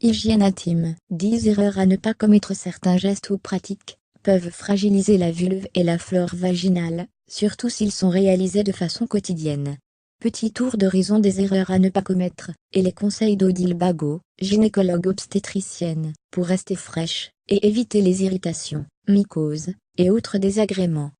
Hygiène intime. 10 erreurs à ne pas commettre. Certains gestes ou pratiques peuvent fragiliser la vulve et la flore vaginale, surtout s'ils sont réalisés de façon quotidienne. Petit tour d'horizon des erreurs à ne pas commettre, et les conseils d'Odile Bagot, gynécologue obstétricienne, pour rester fraîche, et éviter les irritations, mycoses, et autres désagréments.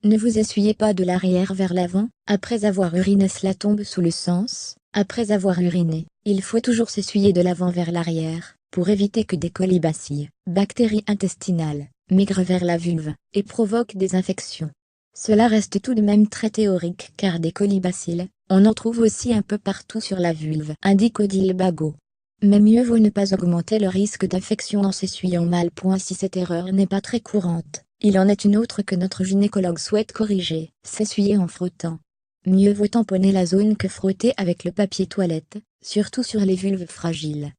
Ne vous essuyez pas de l'arrière vers l'avant, après avoir uriné. Cela tombe sous le sens. Après avoir uriné, il faut toujours s'essuyer de l'avant vers l'arrière, pour éviter que des colibacilles, bactéries intestinales, migrent vers la vulve, et provoquent des infections. Cela reste tout de même très théorique car des colibacilles, on en trouve aussi un peu partout sur la vulve, indique Odile Bagot. Mais mieux vaut ne pas augmenter le risque d'infection en s'essuyant mal. Si cette erreur n'est pas très courante, il en est une autre que notre gynécologue souhaite corriger, s'essuyer en frottant. Mieux vaut tamponner la zone que frotter avec le papier toilette, surtout sur les vulves fragiles.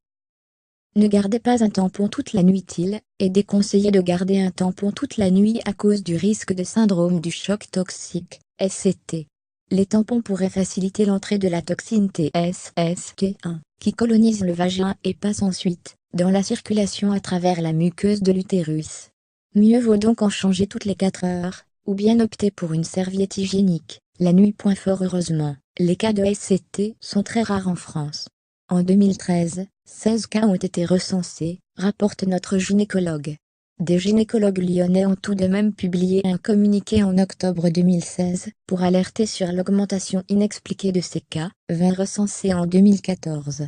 Ne gardez pas un tampon toute la nuit. Il est déconseillé de garder un tampon toute la nuit à cause du risque de syndrome du choc toxique, SCT. Les tampons pourraient faciliter l'entrée de la toxine TSST1, qui colonise le vagin et passe ensuite, dans la circulation à travers la muqueuse de l'utérus. Mieux vaut donc en changer toutes les 4 heures, ou bien opter pour une serviette hygiénique, la nuit. Fort heureusement, les cas de SCT sont très rares en France. En 2013, 16 cas ont été recensés, rapporte notre gynécologue. Des gynécologues lyonnais ont tout de même publié un communiqué en octobre 2016 pour alerter sur l'augmentation inexpliquée de ces cas, 20 recensés en 2014.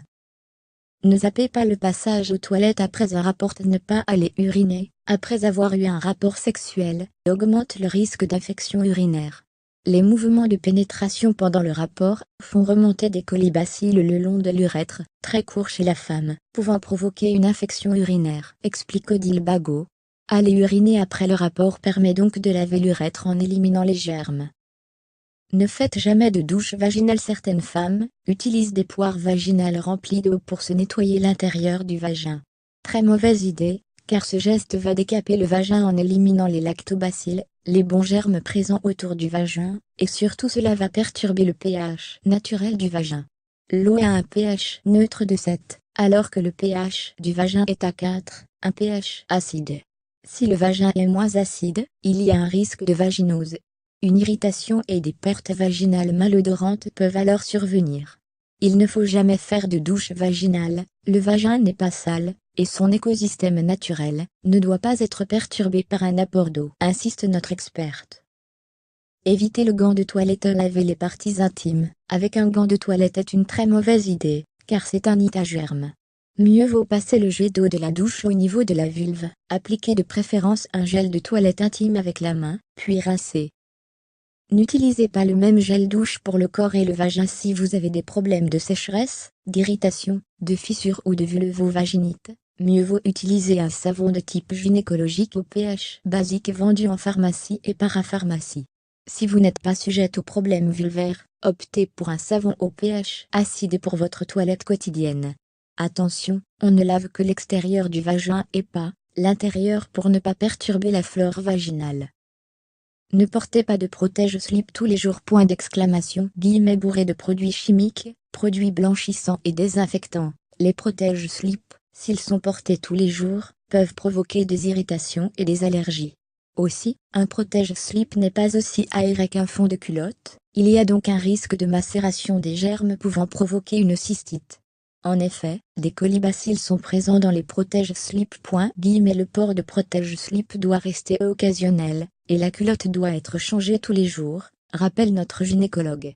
Ne zappez pas le passage aux toilettes après un rapport. Ne pas aller uriner après avoir eu un rapport sexuel augmente le risque d'infection urinaire. Les mouvements de pénétration pendant le rapport font remonter des colibacilles le long de l'urètre, très court chez la femme, pouvant provoquer une infection urinaire, explique Odile Bagot. Aller uriner après le rapport permet donc de laver l'urètre en éliminant les germes. Ne faites jamais de douche vaginale. Certaines femmes utilisent des poires vaginales remplies d'eau pour se nettoyer l'intérieur du vagin. Très mauvaise idée, car ce geste va décaper le vagin en éliminant les lactobacilles, les bons germes présents autour du vagin, et surtout cela va perturber le pH naturel du vagin. L'eau a un pH neutre de 7, alors que le pH du vagin est à 4, un pH acide. Si le vagin est moins acide, il y a un risque de vaginose. Une irritation et des pertes vaginales malodorantes peuvent alors survenir. Il ne faut jamais faire de douche vaginale, le vagin n'est pas sale, et son écosystème naturel ne doit pas être perturbé par un apport d'eau, insiste notre experte. Éviter le gant de toilette. Laver les parties intimes avec un gant de toilette est une très mauvaise idée, car c'est un nid à germes. Mieux vaut passer le jet d'eau de la douche au niveau de la vulve, appliquer de préférence un gel de toilette intime avec la main, puis rincer. N'utilisez pas le même gel douche pour le corps et le vagin si vous avez des problèmes de sécheresse, d'irritation, de fissure ou de vulvovaginite. Mieux vaut utiliser un savon de type gynécologique au pH basique vendu en pharmacie et parapharmacie. Si vous n'êtes pas sujette aux problèmes vulvaires, optez pour un savon au pH acide pour votre toilette quotidienne. Attention, on ne lave que l'extérieur du vagin et pas l'intérieur pour ne pas perturber la flore vaginale. Ne portez pas de protège-slip tous les jours. Guillemets bourrés de produits chimiques, produits blanchissants et désinfectants. Les protège-slip, s'ils sont portés tous les jours, peuvent provoquer des irritations et des allergies. Aussi, un protège-slip n'est pas aussi aéré qu'un fond de culotte, il y a donc un risque de macération des germes pouvant provoquer une cystite. En effet, des colibacilles sont présents dans les protège-slip. Le port de protège-slip doit rester occasionnel, et la culotte doit être changée tous les jours, rappelle notre gynécologue.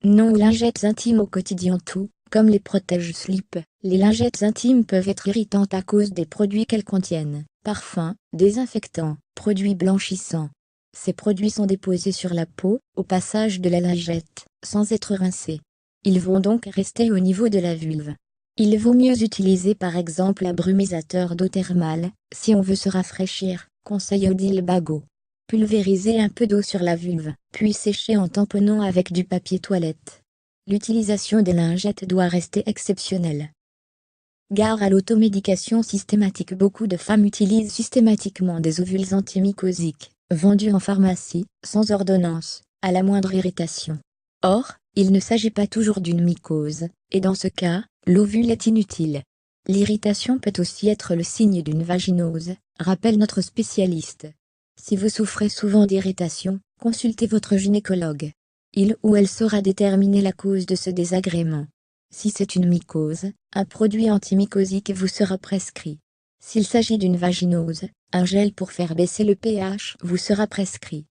Non aux lingettes intimes au quotidien. Tout comme les protège-slip, les lingettes intimes peuvent être irritantes à cause des produits qu'elles contiennent, parfums, désinfectants, produits blanchissants. Ces produits sont déposés sur la peau, au passage de la lingette, sans être rincés. Ils vont donc rester au niveau de la vulve. Il vaut mieux utiliser par exemple un brumisateur d'eau thermale, si on veut se rafraîchir, conseille Odile Bagot. Pulvériser un peu d'eau sur la vulve, puis sécher en tamponnant avec du papier toilette. L'utilisation des lingettes doit rester exceptionnelle. Gare à l'automédication systématique. Beaucoup de femmes utilisent systématiquement des ovules antimycosiques, vendus en pharmacie, sans ordonnance, à la moindre irritation. Or, il ne s'agit pas toujours d'une mycose, et dans ce cas, l'ovule est inutile. L'irritation peut aussi être le signe d'une vaginose, rappelle notre spécialiste. Si vous souffrez souvent d'irritation, consultez votre gynécologue. Il ou elle saura déterminer la cause de ce désagrément. Si c'est une mycose, un produit antimycosique vous sera prescrit. S'il s'agit d'une vaginose, un gel pour faire baisser le pH vous sera prescrit.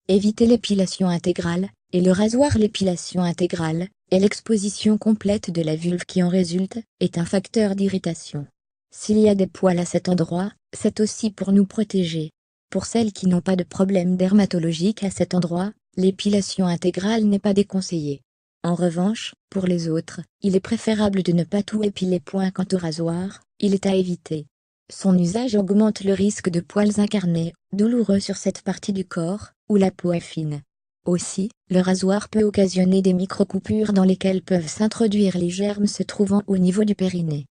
Évitez l'épilation intégrale, et le rasoir. L'épilation intégrale, et l'exposition complète de la vulve qui en résulte, est un facteur d'irritation. S'il y a des poils à cet endroit, c'est aussi pour nous protéger. Pour celles qui n'ont pas de problème dermatologique à cet endroit, l'épilation intégrale n'est pas déconseillée. En revanche, pour les autres, il est préférable de ne pas tout épiler. Quant au rasoir, il est à éviter. Son usage augmente le risque de poils incarnés, douloureux sur cette partie du corps, où la peau est fine. Aussi, le rasoir peut occasionner des micro-coupures dans lesquelles peuvent s'introduire les germes se trouvant au niveau du périnée.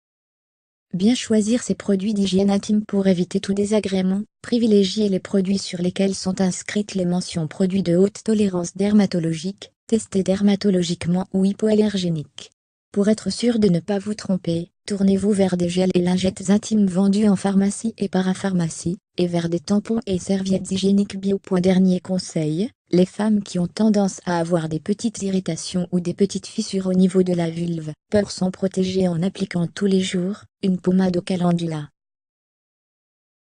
Bien choisir ses produits d'hygiène intime pour éviter tout désagrément. Privilégier les produits sur lesquels sont inscrites les mentions produits de haute tolérance dermatologique, testés dermatologiquement ou hypoallergéniques. Pour être sûr de ne pas vous tromper, tournez-vous vers des gels et lingettes intimes vendus en pharmacie et parapharmacie, et vers des tampons et serviettes hygiéniques bio. Dernier conseil, les femmes qui ont tendance à avoir des petites irritations ou des petites fissures au niveau de la vulve peuvent s'en protéger en appliquant tous les jours une pommade au calendula.